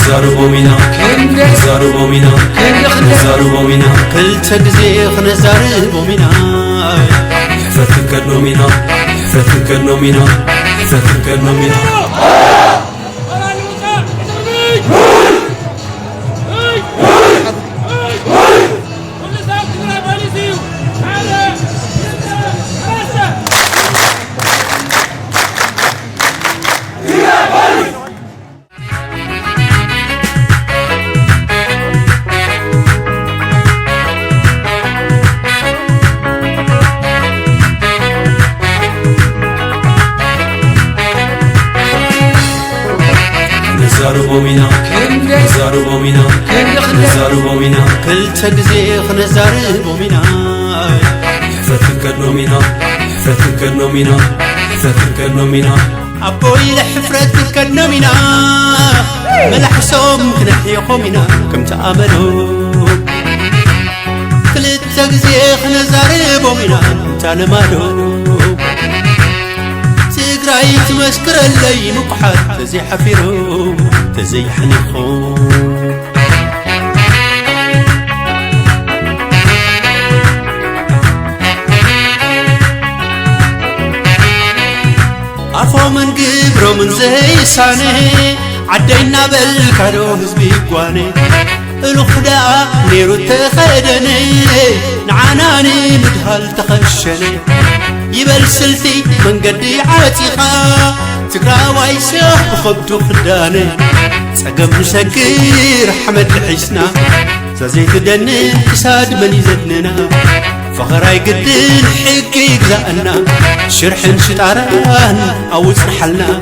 نزاربومينا نزاربومينا نزاربومينا كل تجزي نزاربومينا يحفتك النومينا يحفتك النومينا يحفتك النومينا نزاربومينا نزاربومينا نزاربومينا كل تجزي نزاربومينا يحفتك النومينا يحفتك النومينا يحفتك النومينا أبوي لحفرتك النومينا ملح سوم كنحيقومينا كم تأملوا كل تجزي نزاربومينا تالمالو تقرأي تمسكر اللي مقحد تزي حفيرو تزي حنيخو عفو من قبرو من زي ساني عدينا بالكادو هزبي قواني الخداع نيرو تخدني نعاناني مدهل تخشني يبل سلتي من قدي عاتقا تقرا وايسح بخبتو خداني سقم مسكر حمد الحسنا زازيت دني كساد من يزدننا فخراي قدن حقي يقزأنا شرح شطاران أو سرحلنا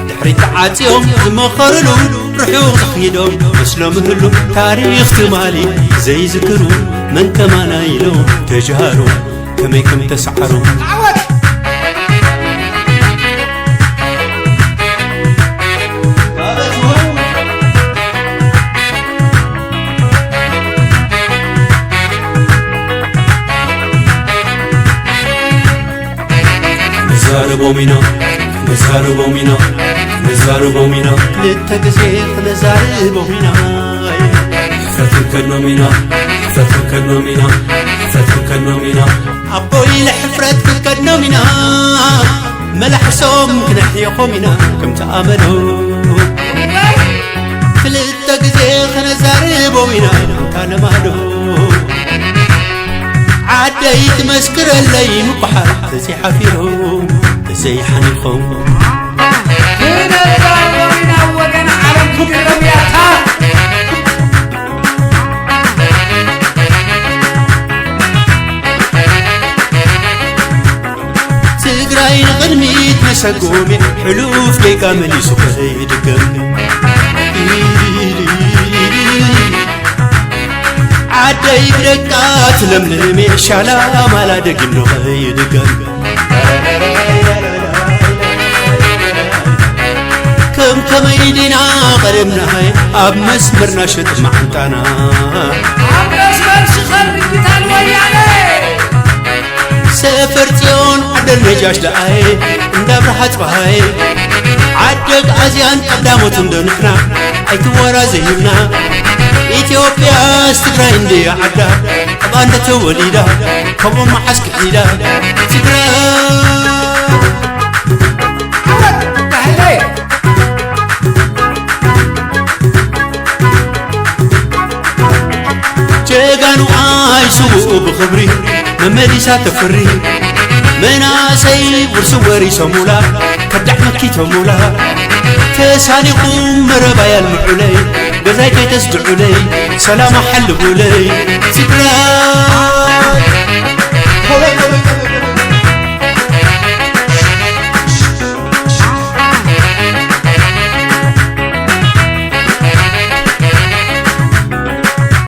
دحري تعاتيهم زمخرلو رحيو زخيدهم مسلو مهلو تاريخ تمالي زي ذكرو من كمان يلو تجهارو كميكم تسعروا نزاربومينا نزاربومينا نزاربومينا للتجزيق نزاربومينا يحفتك النومينا يحفتك النومينا يحفتك النومينا أبوي لحفرتك النومينا ملح سوم كنحيقومينا كم تأملوا كل التجزيق نزاربومينا كان مالو عديت مسكر اللي مقحر تزي حفيرو تزي حنيخو هنا نزاربومينا وقنا عالم كبيرا بياتا تقراين غرميت مسقومي حلوف لي كامل يسوق يدقم عدي بركات لملمي شالا مالا دقنو يدقم كم يدينا قرمنا اب مسمرنا شط معنتانا اب مسمر شخر بيتال ويالي سفرتيون عدل نجاش لأي اندبرحت بهاي عدق عزيان قداموت اندنكنا ايتورا زيبنا إثيوبيا استقرأ اندي عدا أبانا توليدا كبو محسك إيدا تقرأ جيغانو عايشو بخبري ممليسا تفري مناسي ورسوري سمولا كدح مكي تمولا تسانيقوم مربايا المعولي بذاك تسدعوا لي سلام حلبوا لي تقرأ